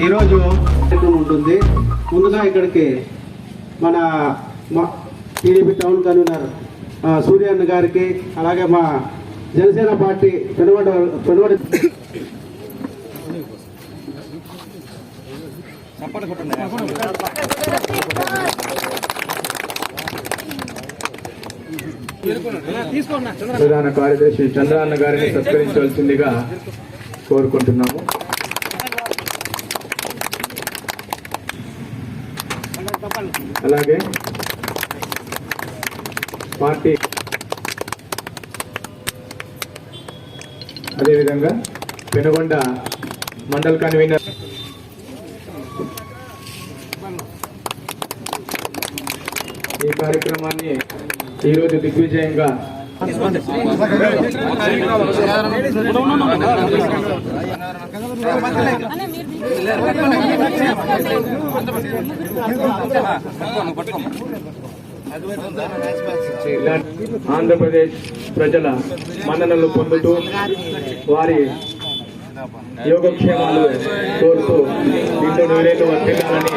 ఈరోజు ఉంటుంది. ముందుగా ఇక్కడికి మన టీడీపీ టౌన్ కన్వీనర్ సూర్యన్న గారికి, అలాగే మా జనసేన పార్టీ పెనుగొండ ప్రధాన కార్యదర్శి చంద్రన్న గారిని సత్కరించవలసిందిగా కోరుకుంటున్నాము. అలాగే పార్టీ అదేవిధంగా పెనుగొండ మండల్ కన్వీనర్ ఈ కార్యక్రమాన్ని ఈరోజు దిగ్విజయంగా ఆంధ్రప్రదేశ్ ప్రజల మన్ననలు పొందుతూ వారి యోగక్షేమాలు కోరుతూ ఇంట్లో నూరేళ్ళు వర్తిల్లాలని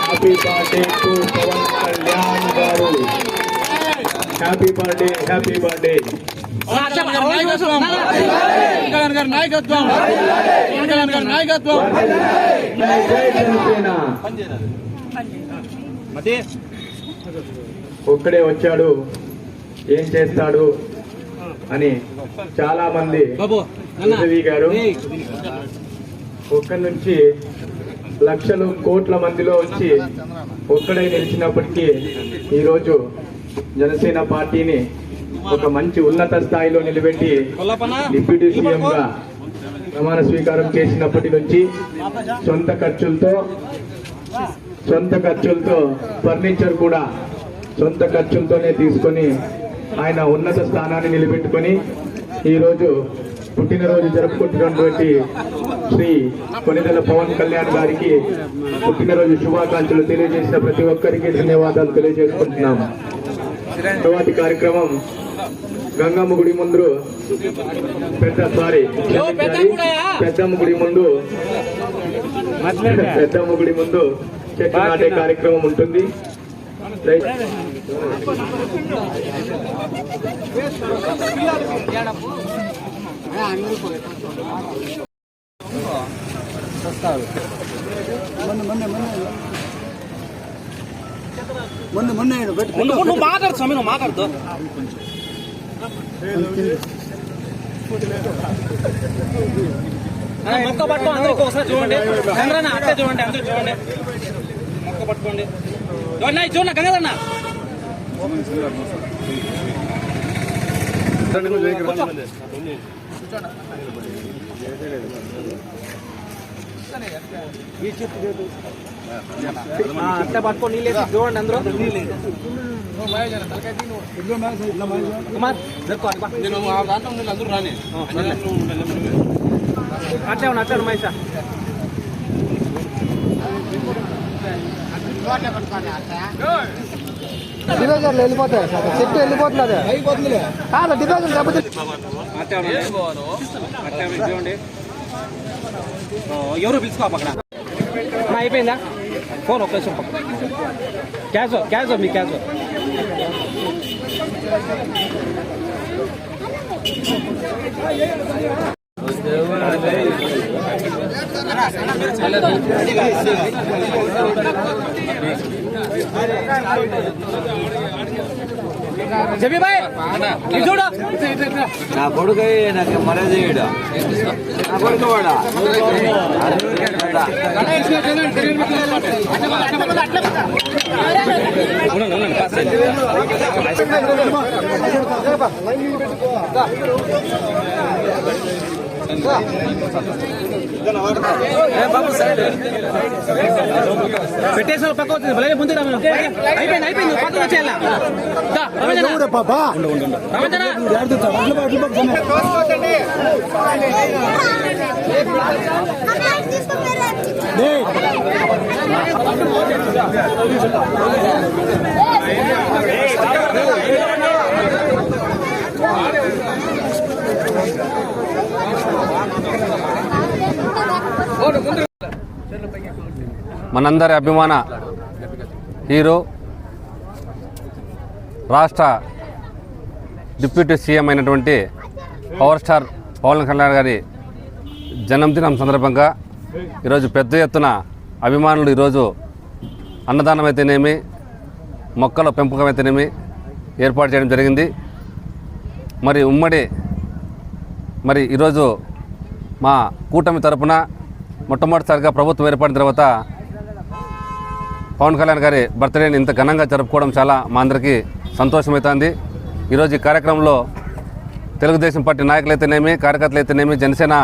happy birthday to Pawan Kalyan garu. Happy birthday, happy birthday. ఒక్కడే వచ్చాడు, ఏం చేస్తాడు అని చాలా మంది గారు ఒక్కడి నుంచి లక్షలు కోట్ల మందిలో వచ్చి ఒక్కడే నిలిచినప్పటికీ ఈరోజు జనసేన పార్టీని ఒక మంచి ఉన్నత స్థాయిలో నిలబెట్టి డిప్యూటీ సీఎం గా ప్రమాణ స్వీకారం చేసినప్పటి నుంచి సొంత ఖర్చులతో ఫర్నిచర్ కూడా సొంత ఖర్చులతోనే తీసుకొని ఆయన ఉన్నత స్థానాన్ని నిలబెట్టుకొని ఈరోజు పుట్టినరోజు జరుపుకుంటున్నటువంటి శ్రీ కొనిదెల పవన్ కళ్యాణ్ గారికి పుట్టినరోజు శుభాకాంక్షలు తెలియజేసిన ప్రతి ఒక్కరికి ధన్యవాదాలు తెలియజేసుకుంటున్నాం. తరువాతి కార్యక్రమం గంగమ్మ గుడి ముందు పెద్దమ్మ గుడి ముందు చెట్టు నాటే కార్యక్రమం ఉంటుంది. మాట్లాడు స్వామి, నువ్వు మాట్లాడుతూ మొక్క పట్టుకో. అందరికి ఒకసారి చూడండి, చంద్రన్న అట్టే చూడండి, అందరూ చూడండి, మొక్క పట్టుకోండి. చూడండి గంగాధరన్న అట్లా పట్టుకో. నీళ్ళు చూడండి అందరూ. అందరూ రాని అట్లే ఉన్నా, అట్లా మహేష డివైజర్లు వెళ్ళిపోతాయి సార్, చెట్టు వెళ్ళిపోతున్నది కాదు డివైజర్ కాకపోతే చూడండి. ఎవరు పిలుచుకో అక్కడ అయిపోయిందా ఫోన్ ఒక్క నిమిషం. క్యాష్ మీ క్యాష్ చూడు. నా కొడుకు నాకు మర్యాద చేయడు, నా కొడుకు వాడా పెట్టేసిన పక్క వచ్చింది భలే ముందు అయిపోయింది పక్కన వచ్చేయాల మనందరి అభిమాన హీరో రాష్ట్ర డిప్యూటీ సీఎం అయినటువంటి పవర్ స్టార్ పవన్ కళ్యాణ్ గారి జన్మదినం సందర్భంగా ఈరోజు పెద్ద ఎత్తున అభిమానులు ఈరోజు అన్నదానం అయితేనేమి, మొక్కల పెంపకం అయితేనేమి ఏర్పాటు చేయడం జరిగింది. మరి ఈరోజు మా కూటమి తరపున మొట్టమొదటిసారిగా ప్రభుత్వం ఏర్పడిన తర్వాత పవన్ కళ్యాణ్ గారి బర్త్డేని ఇంత ఘనంగా జరుపుకోవడం చాలా మా అందరికీ సంతోషమవుతుంది. ఈరోజు ఈ కార్యక్రమంలో తెలుగుదేశం పార్టీ నాయకులైతేనేమి, కార్యకర్తలు జనసేన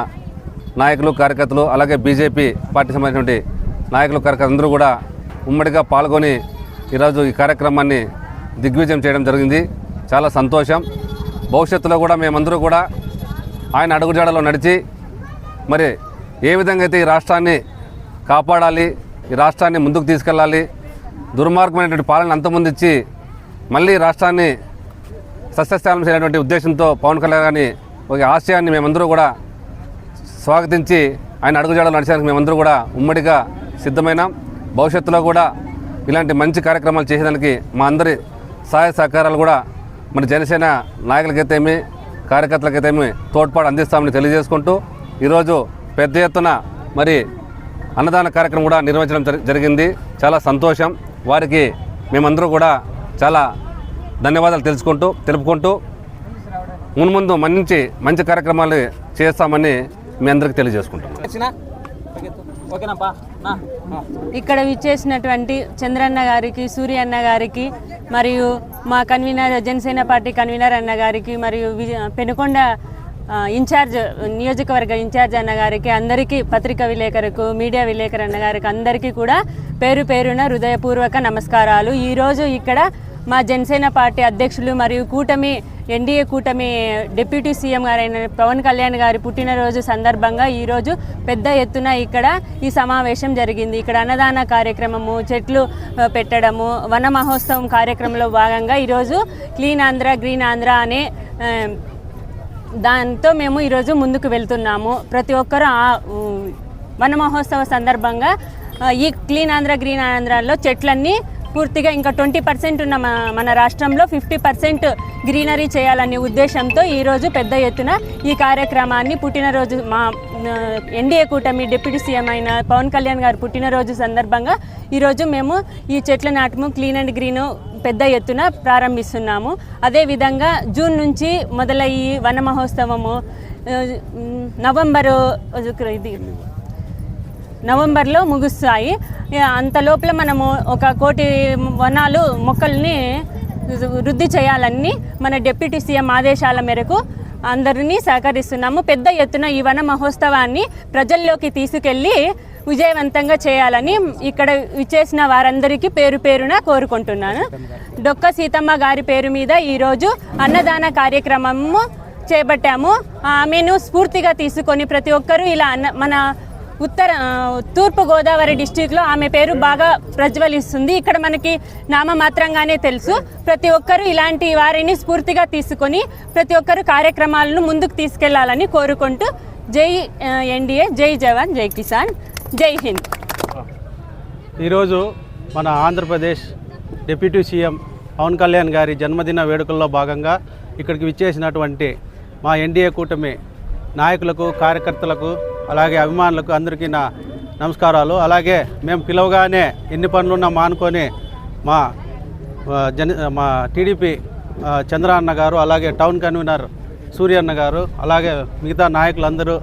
నాయకులు, కార్యకర్తలు, అలాగే బీజేపీ పార్టీ సంబంధించినటువంటి నాయకులు, కార్యకర్తలు అందరూ కూడా ఉమ్మడిగా పాల్గొని ఈరోజు ఈ కార్యక్రమాన్ని దిగ్విజయం చేయడం జరిగింది. చాలా సంతోషం. భవిష్యత్తులో కూడా మేమందరూ కూడా ఆయన అడుగుజాడలో నడిచి మరి ఏ విధంగా అయితే ఈ రాష్ట్రాన్ని కాపాడాలి, ఈ రాష్ట్రాన్ని ముందుకు తీసుకెళ్ళాలి, దుర్మార్గమైనటువంటి పాలన అంతమొందించి మళ్ళీ రాష్ట్రాన్ని సస్యశ్యామలం చేయాలనేటువంటి ఉద్దేశంతో పవన్ కళ్యాణ్ గారిని ఒక ఆశయాన్ని మేమందరూ కూడా స్వాగతించి ఆయన అడుగుజాడలో నడిచేందుకు మేమందరూ కూడా ఉమ్మడిగా సిద్ధమైనాం. భవిష్యత్తులో కూడా ఇలాంటి మంచి కార్యక్రమాలు చేసేదానికి మా అందరి సహాయ సహకారాలు కూడా మరి జనసేన నాయకులకైతేమి, కార్యకర్తలకైతేమి తోడ్పాటు అందిస్తామని తెలియజేసుకుంటూ ఈరోజు పెద్ద ఎత్తున మరి అన్నదాన కార్యక్రమం కూడా నిర్వహించడం జరిగింది. చాలా సంతోషం. వారికి మేమందరూ కూడా చాలా ధన్యవాదాలు తెలుపుకుంటూ మున్ముందు మంచి కార్యక్రమాలు చేస్తామని మీ అందరికీ తెలియజేసుకుంటాం. ఇక్కడ విచ్చేసినటువంటి చంద్రన్న గారికి, సూర్య అన్న గారికి, మరియు మా కన్వీనర్ జనసేన పార్టీ కన్వీనర్ అన్న గారికి, మరియు పెనుకొండ ఇన్ఛార్జ్ నియోజకవర్గ ఇన్ఛార్జ్ అన్న గారికి, అందరికీ పత్రికా విలేకరులకు, మీడియా విలేకరు అన్న గారికి అందరికీ కూడా పేరున హృదయపూర్వక నమస్కారాలు. ఈరోజు ఇక్కడ మా జనసేన పార్టీ అధ్యక్షులు మరియు ఎన్డీఏ కూటమి డిప్యూటీ సీఎం గారైన పవన్ కళ్యాణ్ గారి పుట్టినరోజు సందర్భంగా ఈరోజు పెద్ద ఎత్తున ఇక్కడ ఈ సమావేశం జరిగింది. ఇక్కడ అన్నదాన కార్యక్రమము, చెట్లు పెట్టడము, వన మహోత్సవం కార్యక్రమంలో భాగంగా ఈరోజు క్లీన్ ఆంధ్ర గ్రీన్ ఆంధ్ర అనే దాంతో మేము ఈరోజు ముందుకు వెళ్తున్నాము. ప్రతి ఒక్కరూ వన మహోత్సవ సందర్భంగా ఈ క్లీన్ ఆంధ్ర గ్రీన్ ఆంధ్రాలో చెట్లన్నీ పూర్తిగా ఇంకా 20% ఉన్న మన రాష్ట్రంలో 50% గ్రీనరీ చేయాలనే ఉద్దేశంతో ఈరోజు పెద్ద ఎత్తున ఈ కార్యక్రమాన్ని పుట్టినరోజు మా ఎన్డీఏ కూటమి డిప్యూటీ సీఎం అయిన పవన్ కళ్యాణ్ గారి పుట్టినరోజు సందర్భంగా ఈరోజు మేము ఈ చెట్ల నాటము క్లీన్ అండ్ గ్రీన్ పెద్ద ఎత్తున ప్రారంభిస్తున్నాము. అదేవిధంగా జూన్ నుంచి మొదలయ్యి వన మహోత్సవము నవంబర్లో ముగుస్తాయి. అంత లోపల మనము 1 కోటి వనాలు మొక్కల్ని వృద్ధి చేయాలని మన డిప్యూటీ సీఎం ఆదేశాల మేరకు అందరినీ సహకరిస్తున్నాము. పెద్ద ఎత్తున ఈ వన మహోత్సవాన్ని ప్రజల్లోకి తీసుకెళ్ళి విజయవంతంగా చేయాలని ఇక్కడ విచ్చేసిన వారందరికీ పేరున కోరుకుంటున్నాను. డొక్క సీతమ్మ గారి పేరు మీద ఈరోజు అన్నదాన కార్యక్రమము చేపట్టాము. ఆమెను స్ఫూర్తిగా తీసుకొని ప్రతి ఒక్కరూ ఇలా మన తూర్పు గోదావరి డిస్టిక్లో ఆమె పేరు బాగా ప్రజ్వలిస్తుంది. ఇక్కడ మనకి నామమాత్రంగానే తెలుసు. ప్రతి ఒక్కరూ ఇలాంటి వారిని స్ఫూర్తిగా తీసుకొని ప్రతి ఒక్కరు కార్యక్రమాలను ముందుకు తీసుకెళ్లాలని కోరుకుంటూ జై ఎన్డీఏ, జై జవాన్, జై కిసాన్, జై హింద్. ఈరోజు మన ఆంధ్రప్రదేశ్ డిప్యూటీ సీఎం పవన్ కళ్యాణ్ గారి జన్మదిన వేడుకల్లో భాగంగా ఇక్కడికి విచ్చేసినటువంటి మా ఎన్డీఏ కూటమి నాయకులకు, కార్యకర్తలకు, అలాగే అభిమానులకు అందరికీ నా నమస్కారాలు. అలాగే మేము పిలవగానే ఎన్ని పనులున్నా మానుకొని మా టీడీపీ చంద్ర అన్న గారు, అలాగే టౌన్ కన్వీనర్ సూర్య అన్న గారు, అలాగే మిగతా నాయకులందరూ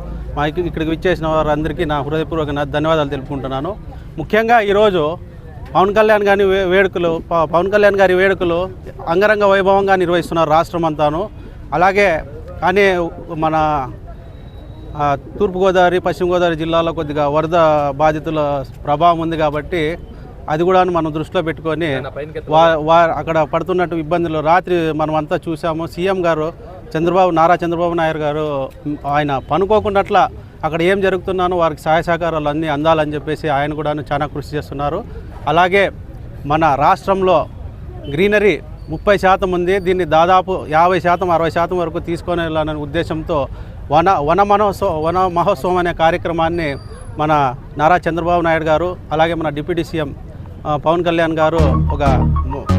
ఇక్కడికి విచ్చేసిన వారందరికీ నా హృదయపూర్వక ధన్యవాదాలు తెలుపుకుంటున్నాను. ముఖ్యంగా ఈరోజు పవన్ కళ్యాణ్ గారి వేడుకలు అంగరంగ వైభవంగా నిర్వహిస్తున్నారు రాష్ట్రం అంతాను. అలాగే కానీ మన తూర్పుగోదావరి, పశ్చిమ గోదావరి జిల్లాలో కొద్దిగా వరద బాధితుల ప్రభావం ఉంది కాబట్టి అది కూడా మనం దృష్టిలో పెట్టుకొని అక్కడ పడుతున్నట్టు ఇబ్బందులు రాత్రి మనం అంతా చూసాము. సీఎం గారు నారా చంద్రబాబు నాయుడు గారు ఆయన పనుకోకుండా అక్కడ ఏం జరుగుతున్నానో వారికి సహాయ సహకారాలు అన్నీ అందాలని చెప్పేసి ఆయన కూడా చాలా కృషి చేస్తున్నారు. అలాగే మన రాష్ట్రంలో గ్రీనరీ 30% ఉంది. దీన్ని దాదాపు 50%, 60% వరకు తీసుకొని వెళ్ళాలనే ఉద్దేశంతో వన మహోత్సవం అనే కార్యక్రమాన్ని మన నారా చంద్రబాబు నాయుడు గారు అలాగే మన డిప్యూటీ సీఎం పవన్ కళ్యాణ్ గారు ఒక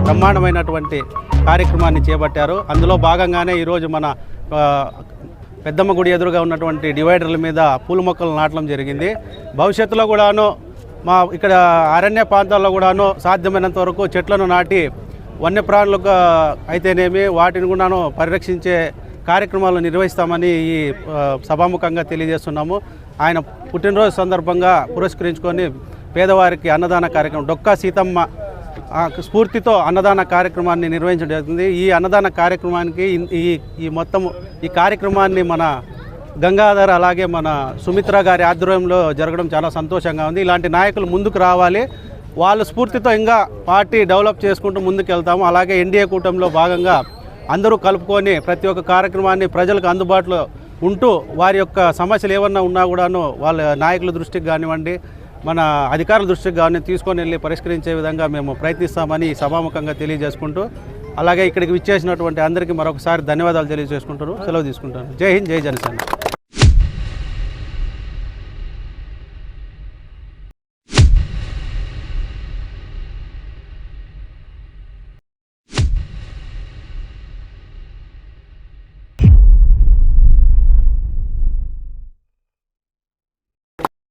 బ్రహ్మాండమైనటువంటి కార్యక్రమాన్ని చేపట్టారు. అందులో భాగంగానే ఈరోజు మన పెద్దమ్మ గుడి ఎదురుగా ఉన్నటువంటి డివైడర్ల మీద పూల మొక్కలు నాటడం జరిగింది. భవిష్యత్తులో కూడాను మా ఇక్కడ అరణ్య ప్రాంతాల్లో కూడాను సాధ్యమైనంత వరకు చెట్లను నాటి వన్యప్రాణులకు అయితేనేమి వాటిని కూడాను పరిరక్షించే కార్యక్రమాలు నిర్వహిస్తామని ఈ సభాముఖంగా తెలియజేస్తున్నాము. ఆయన పుట్టినరోజు సందర్భంగా పురస్కరించుకొని పేదవారికి అన్నదాన కార్యక్రమం డొక్కా సీతమ్మ స్ఫూర్తితో అన్నదాన కార్యక్రమాన్ని నిర్వహించడం జరుగుతుంది. ఈ అన్నదాన కార్యక్రమానికి ఈ కార్యక్రమాన్ని మన గంగాధర్ అలాగే మన సుమిత్ర గారి ఆధ్వర్యంలో జరగడం చాలా సంతోషంగా ఉంది. ఇలాంటి నాయకులు ముందుకు రావాలి. వాళ్ళ స్ఫూర్తితో ఇంకా పార్టీ డెవలప్ చేసుకుంటూ ముందుకు వెళ్తాము. అలాగే ఎన్డీఏ కూటమిలో భాగంగా అందరూ కలుపుకొని ప్రతి ఒక్క కార్యక్రమాన్ని ప్రజలకు అందుబాటులో ఉంటూ వారి యొక్క సమస్యలు ఏమన్నా ఉన్నా కూడాను వాళ్ళ నాయకుల దృష్టికి కానివ్వండి మన అధికారుల దృష్టికి కానీ తీసుకొని వెళ్ళి పరిష్కరించే విధంగా మేము ప్రయత్నిస్తామని సభాముఖంగా తెలియజేసుకుంటూ అలాగే ఇక్కడికి విచ్చేసినటువంటి అందరికీ మరొకసారి ధన్యవాదాలు తెలియజేసుకుంటారు. సెలవు తీసుకుంటాను. జై హింద్, జై జనసేన.